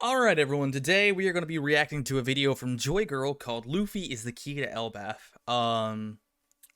Alright everyone, today we are going to be reacting to a video from Joy Girl called Luffy is the Key to ELBAF.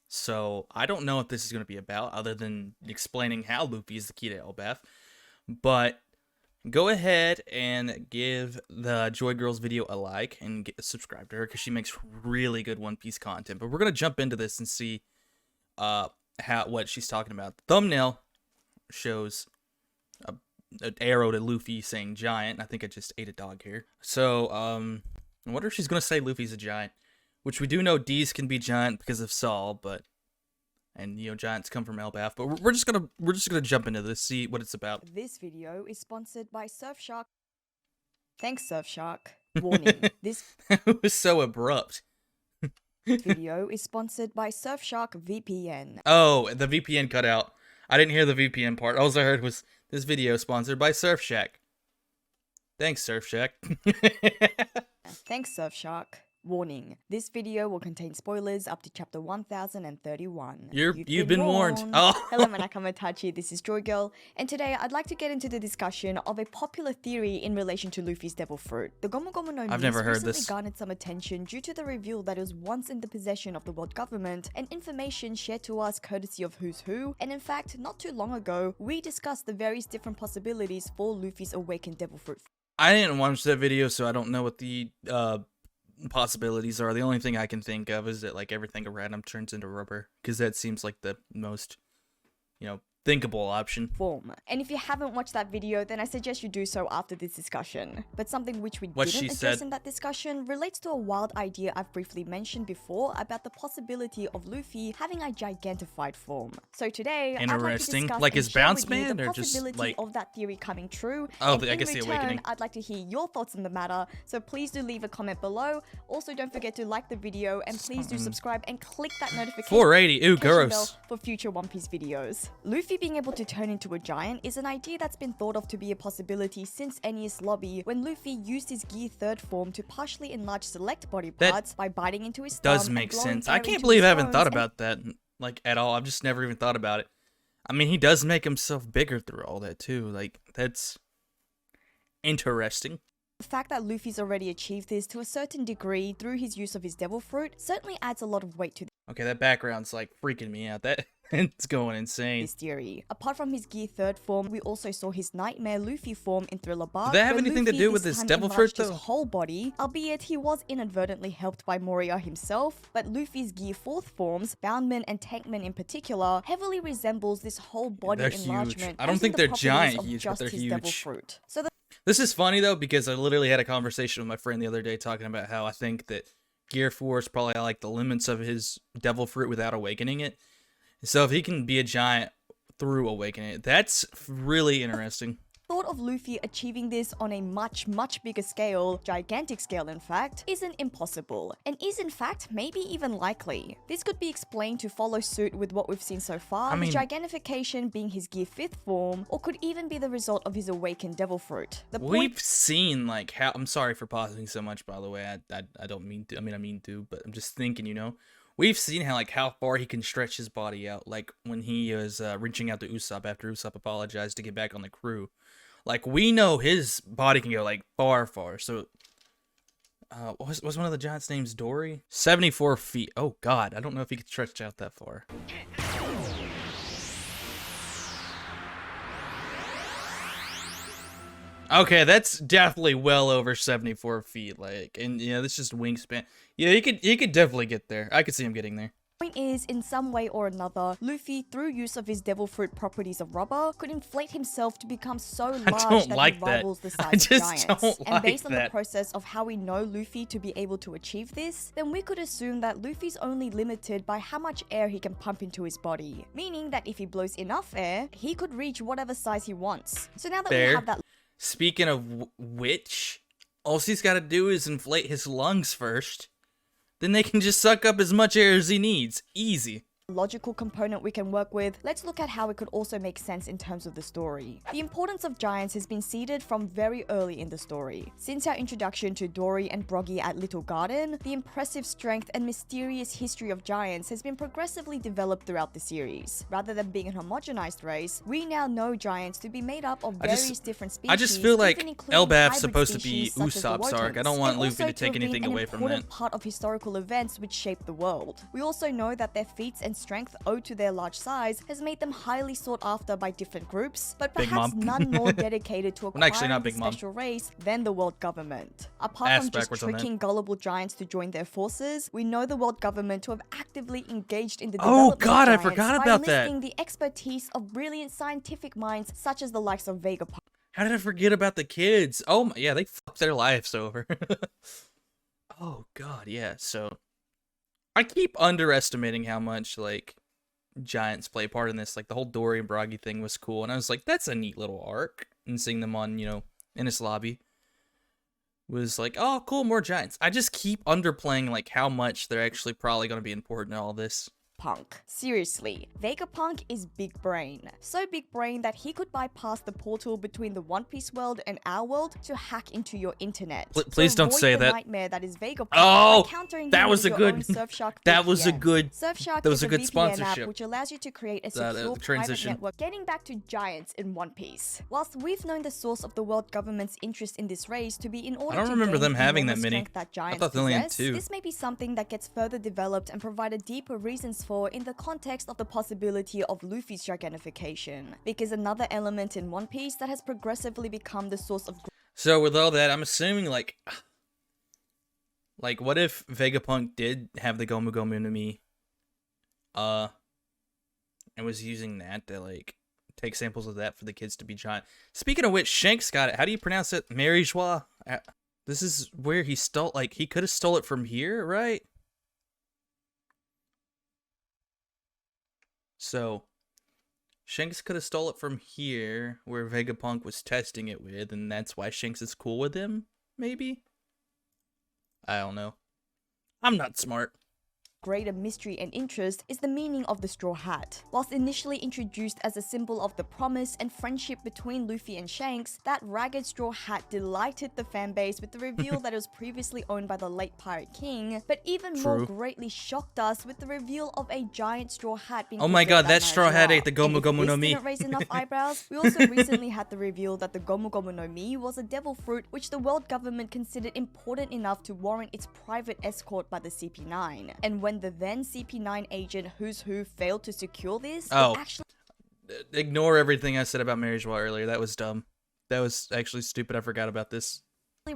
So I don't know what this is going to be about other than explaining how Luffy is the key to ELBAF. But go ahead and give the Joy Girl's video a like and subscribe to her because she makes really good One Piece content. But we're going to jump into this and see what she's talking about. The thumbnail shows an arrow to Luffy saying giant. I think I just ate a dog here. So, I wonder if she's gonna say Luffy's a giant, which we do know D's can be giant because of Saul, and you know giants come from ELBAF. But we're just gonna jump into this, see what it's about. This video is sponsored by Surfshark. Thanks, Surfshark. Warning: this It was so abrupt. video is sponsored by Surfshark VPN. Oh, the VPN cut out. I didn't hear the VPN part. All I heard was this video sponsored by Surfshark. Thanks, Surfshark. Thanks, Surfshark. Warning: this video will contain spoilers up to chapter 1031. You've been warned. Oh. Hello, Manakama-tachi, this is Joy Girl, and today I'd like to get into the discussion of a popular theory in relation to Luffy's Devil Fruit. The Gomu Gomu no I've never heard recently this. garnered some attention due to the reveal that it was once in the possession of the world government, and information shared to us courtesy of Who's Who, and in fact, not too long ago, we discussed the various different possibilities for Luffy's awakened Devil Fruit. I didn't watch that video, so I don't know what the possibilities are. The only thing I can think of is that like everything around him turns into rubber, because that seems like the most, thinkable option. Form. And if you haven't watched that video, then I suggest you do so after this discussion. But something which we didn't address in that discussion relates to a wild idea I've briefly mentioned before about the possibility of Luffy having a gigantified form. So today, I'd like to discuss like his and share bounce with you man, the or just possibility like of that theory coming true. Oh, and I guess in the return, awakening. I'd like to hear your thoughts on the matter. So please do leave a comment below. Also, don't forget to like the video and please do subscribe and click that notification 480. Ooh, bell gross. for future One Piece videos. Luffy being able to turn into a giant is an idea that's been thought of to be a possibility since Enies Lobby, when Luffy used his Gear 3rd form to partially enlarge select body parts by biting into his thumb. Does make sense. I can't believe I haven't thought about that like at all. I've just never even thought about it. I mean, he does make himself bigger through all that too. Like, that's interesting. The fact that Luffy's already achieved this to a certain degree through his use of his Devil Fruit certainly adds a lot of weight to Okay, that background's like freaking me out. That it's going insane. this theory. Apart from his Gear 3rd form, we also saw his Nightmare Luffy form in Thriller Bark. Does that have anything to do with his Devil Fruit though? His whole body, albeit he was inadvertently helped by Moria himself, but Luffy's Gear 4th forms, Boundman and Tankman in particular, heavily resembles this whole body They're enlargement. huge. I don't think they're giant huge, but they're huge. Devil Fruit. So this is funny though, because I literally had a conversation with my friend the other day talking about how I think that Gear 4 is probably like the limits of his Devil Fruit without awakening it. So if he can be a giant through awakening it, that's really interesting. thought of Luffy achieving this on a much bigger scale, gigantic scale in fact, isn't impossible, and is in fact maybe even likely. This could be explained to follow suit with what we've seen so far, the gigantification being his Gear 5th form, or could even be the result of his awakened Devil Fruit. We've seen like how, I'm sorry for pausing so much by the way, I don't mean to, I mean to, but I'm just thinking, we've seen how far he can stretch his body out, like when he was reaching out to Usopp after Usopp apologized to get back on the crew. Like, we know his body can go like far. So, was one of the giants' names Dory? 74 feet. Oh God, I don't know if he could stretch out that far. Okay, that's definitely well over 74 feet. Like, and this is just wingspan. Yeah, he could definitely get there. I could see him getting there. Point is, in some way or another, Luffy, through use of his Devil Fruit properties of rubber, could inflate himself to become so large that he rivals the size of giants. And based on the process of how we know Luffy to be able to achieve this, then we could assume that Luffy's only limited by how much air he can pump into his body. Meaning that if he blows enough air, he could reach whatever size he wants. So now that we have that... Speaking of which, all he's got to do is inflate his lungs first. Then they can just suck up as much air as he needs. Easy. logical component we can work with, let's look at how it could also make sense in terms of the story. The importance of giants has been seeded from very early in the story. Since our introduction to Dory and Broggy at Little Garden, the impressive strength and mysterious history of giants has been progressively developed throughout the series. Rather than being a homogenized race, we now know giants to be made up of various different species. I just feel like ELBAF's supposed to be Usopp's arc. I don't want Luffy to take anything away from that. Part of historical events which shaped the world. We also know that their feats and strength owed to their large size has made them highly sought after by different groups, but perhaps none more dedicated to acquiring a special race than the world government. Apart from just tricking gullible giants to join their forces, we know the world government to have actively engaged in the development of giants I forgot about that. by enlisting the expertise of brilliant scientific minds such as the likes of Vegapunk. How did I forget about the kids? Oh my, yeah, they fucked their lives over. Oh god, yeah, so I keep underestimating how much, like, giants play a part in this. Like, the whole Dory and Broggy thing was cool, and I was like, that's a neat little arc. And seeing them on, you know, in this lobby was like, oh, cool, more giants. I just keep underplaying, like, how much they're actually probably going to be important in all this. Seriously, Vegapunk is big brain. So big brain that he could bypass the portal between the One Piece world and our world to hack into your internet. Please don't say that. Nightmare that is Vegapunk. Oh, that was a good. That was a good. Surfshark that was a good VPN sponsorship. App which allows you to create a secure private network. Getting back to giants in One Piece. Whilst we've known the source of the world government's interest in this race to be in order I don't remember them having that many. I thought they only had 2. This may be something that gets further developed and provided deeper reasons for in the context of the possibility of Luffy's gigantification, because another element in One Piece that has progressively become the source of. So with all that, I'm assuming like what if Vegapunk did have the Gomu Gomu no Mi, and was using that to like take samples of that for the kids to be giant. Speaking of which, Shanks got it. How do you pronounce it? Marie-Joie. This is where he stole. Like he could have stole it from here, right? So, Shanks could have stole it from here, where Vegapunk was testing it with, and that's why Shanks is cool with him, maybe? I don't know. I'm not smart. Greater mystery and interest is the meaning of the straw hat. Whilst initially introduced as a symbol of the promise and friendship between Luffy and Shanks, that ragged straw hat delighted the fanbase with the reveal that it was previously owned by the late Pirate King, but even more greatly shocked us with the reveal of a giant straw hat being. Oh my god, that straw hat ate the Gomu Gomu no Mi. Didn't raise enough eyebrows. We also recently had the reveal that the Gomu Gomu no Mi was a devil fruit which the world government considered important enough to warrant its private escort by the CP9. And when the then CP9 agent Who's Who failed to secure this, ignore everything I said about Marie-Joie earlier. That was dumb. That was actually stupid. I forgot about this.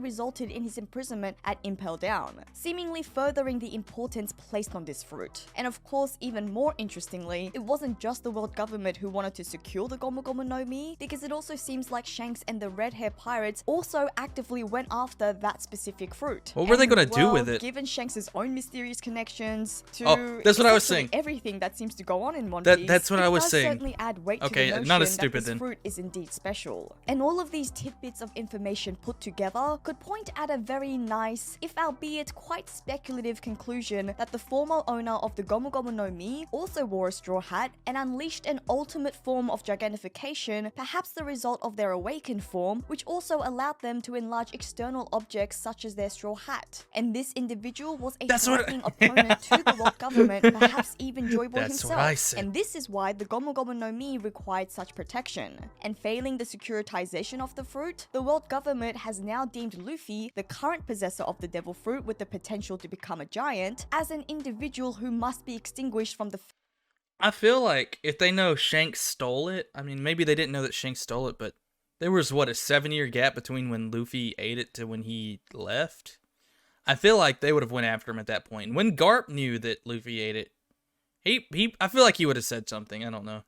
Resulted in his imprisonment at Impel Down, seemingly furthering the importance placed on this fruit. And of course, even more interestingly, it wasn't just the world government who wanted to secure the Gomu Gomu no Mi, because it also seems like Shanks and the red hair pirates also actively went after that specific fruit. What were they gonna do with it? Given Shanks' own mysterious connections to that's what I was saying. Everything that seems to go on in One Piece, that's what I was saying. Certainly add weight to the notion not as stupid that this then. fruit is indeed special. And all of these tidbits of information put together could point at a very nice, if albeit quite speculative conclusion that the former owner of the Gomu Gomu no Mi also wore a straw hat and unleashed an ultimate form of gigantification, perhaps the result of their awakened form, which also allowed them to enlarge external objects such as their straw hat. And this individual was a threatening opponent to the world government, perhaps even Joy Boy himself. And this is why the Gomu Gomu no Mi required such protection. And failing the securitization of the fruit, the world government has now deemed Luffy, the current possessor of the devil fruit with the potential to become a giant, as an individual who must be extinguished from the. I feel like if they know Shanks stole it, I mean, maybe they didn't know that Shanks stole it, but there was, what, a 7-year gap between when Luffy ate it to when he left? I feel like they would have went after him at that point. When Garp knew that Luffy ate it, I feel like he would have said something. I don't know.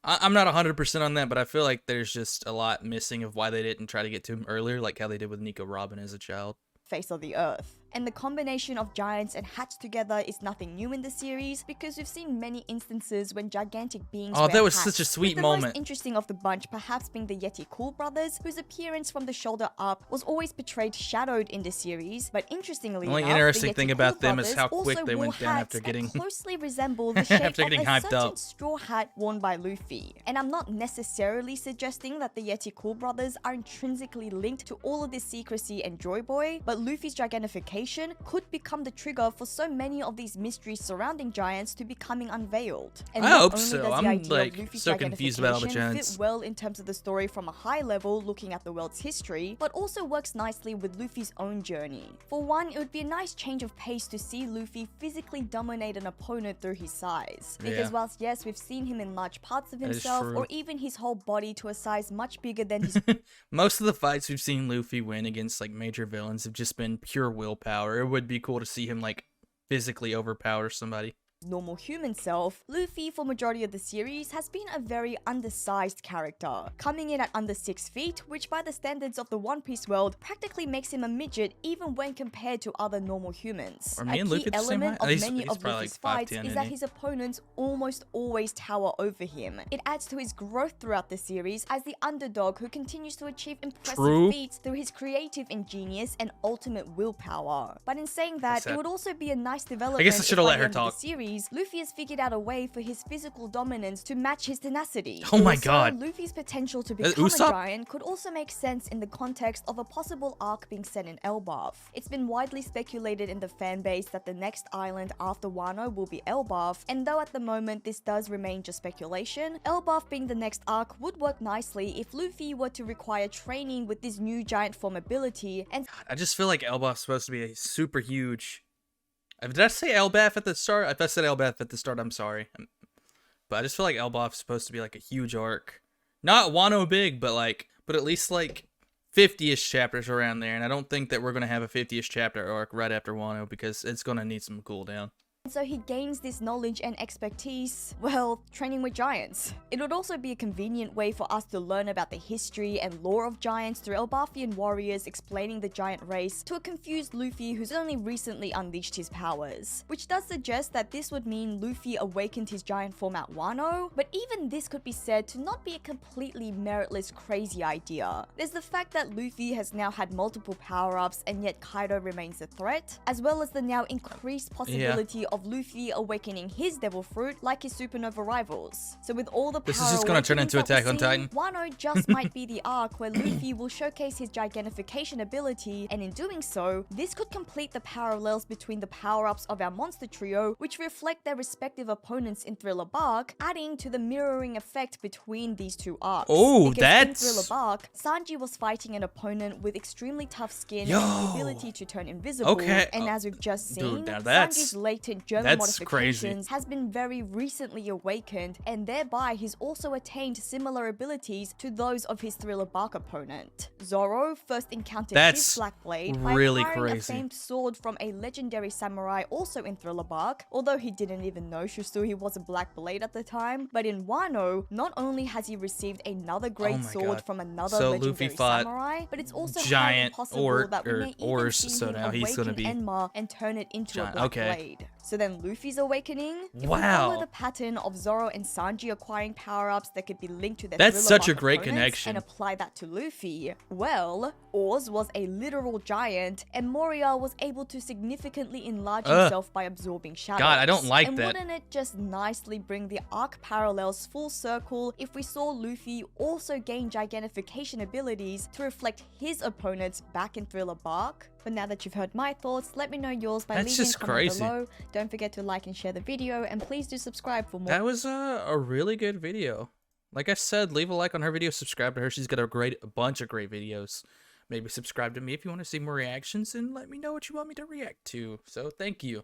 I'm not 100% on that, but I feel like there's just a lot missing of why they didn't try to get to him earlier, like how they did with Nico Robin as a child. Face of the earth. And the combination of giants and hatched together is nothing new in the series, because we've seen many instances when gigantic beings were that was hatched, such a sweet with the moment. most interesting of the bunch perhaps being the Yeti Cool brothers, whose appearance from the shoulder up was always portrayed shadowed in the series, but interestingly enough, the only interesting the Yeti thing Cool about them is brothers how quick also they wore went down hats after getting that closely resemble the shape after of getting a hyped certain up. straw hat worn by Luffy. And I'm not necessarily suggesting that the Yeti Cool brothers are intrinsically linked to all of this secrecy and Joy Boy, but Luffy's gigantification could become the trigger for so many of these mysteries surrounding giants to becoming unveiled. And I not hope only so. does the I'm idea like of Luffy's so confused about all the gigantification giants. fit well in terms of the story from a high level looking at the world's history, but also works nicely with Luffy's own journey. For one, it would be a nice change of pace to see Luffy physically dominate an opponent through his size. Because whilst yes, we've seen him in large parts of himself, or even his whole body to a size much bigger than his most of the fights we've seen Luffy win against like major villains have just been pure willpower. It would be cool to see him like physically overpower somebody. normal human self, Luffy for majority of the series has been a very undersized character, coming in at under 6 feet, which by the standards of the One Piece world practically makes him a midget even when compared to other normal humans. Are me and Luffy a key the same element height? of He's many of probably Luffy's like 5'10", fights is isn't that he? his opponents almost always tower over him. It adds to his growth throughout the series as the underdog who continues to achieve impressive feats through his creative ingenious and ultimate willpower. But in saying that, it would also be a nice development I guess I should have let her if by the end of talk. the series, Luffy has figured out a way for his physical dominance to match his tenacity. Oh my Also, god. Luffy's potential to become a Usopp? giant could also make sense in the context of a possible arc being set in ELBAF. It's been widely speculated in the fanbase that the next island after Wano will be ELBAF, and though at the moment this does remain just speculation, ELBAF being the next arc would work nicely if Luffy were to require training with this new giant form ability, and I just feel like ELBAF's supposed to be a super huge. Did I say ELBAF at the start? If I said ELBAF at the start, I'm sorry. But I just feel like ELBAF's supposed to be like a huge arc. Not Wano big, but at least like 50-ish chapters around there. And I don't think that we're going to have a 50-ish chapter arc right after Wano because it's going to need some cooldown. so he gains this knowledge and expertise, well, training with giants. It would also be a convenient way for us to learn about the history and lore of giants through Elbafian warriors explaining the giant race to a confused Luffy who's only recently unleashed his powers. Which does suggest that this would mean Luffy awakened his giant form at Wano, but even this could be said to not be a completely meritless crazy idea. There's the fact that Luffy has now had multiple power-ups and yet Kaido remains a threat, as well as the now increased possibility of Luffy awakening his devil fruit like his supernova rivals. So with all the power This is just gonna turn into Attack on Titan. Wano just might be the arc where Luffy will showcase his gigantification ability, and in doing so, this could complete the parallels between the power-ups of our monster trio, which reflect their respective opponents in Thriller Bark, adding to the mirroring effect between these two arcs. Oh, because that's... in Thriller Bark, Sanji was fighting an opponent with extremely tough skin and the ability to turn invisible, and as we've just seen, Dude, now that's... Sanji's latent German That's modifications has been very recently awakened, and thereby he's also attained similar abilities to those of his Thriller Bark opponent. Zoro first encountered his Black Blade by acquiring a famed sword from a legendary samurai also in Thriller Bark, although he didn't even know Shisui was a Black Blade at the time. But in Wano, not only has he received another great sword from another legendary samurai, but it's also highly possible that we may even see him awaken Enma and turn it into a Black Blade. So then Luffy's awakening? If we follow the pattern of Zoro and Sanji acquiring power-ups that could be linked to their That's Thriller such a Bark great opponents connection. and apply that to Luffy, well, Oz was a literal giant, and Moria was able to significantly enlarge himself by absorbing shadows. God, I don't like and that. Wouldn't it just nicely bring the arc parallels full circle if we saw Luffy also gain gigantification abilities to reflect his opponents back in Thriller Bark? But now that you've heard my thoughts, let me know yours by leaving a comment below. Don't forget to like and share the video, and please do subscribe for more. That was a really good video. Like I said, leave a like on her video, subscribe to her. She's got a bunch of great videos. Maybe subscribe to me if you want to see more reactions, and let me know what you want me to react to. So thank you.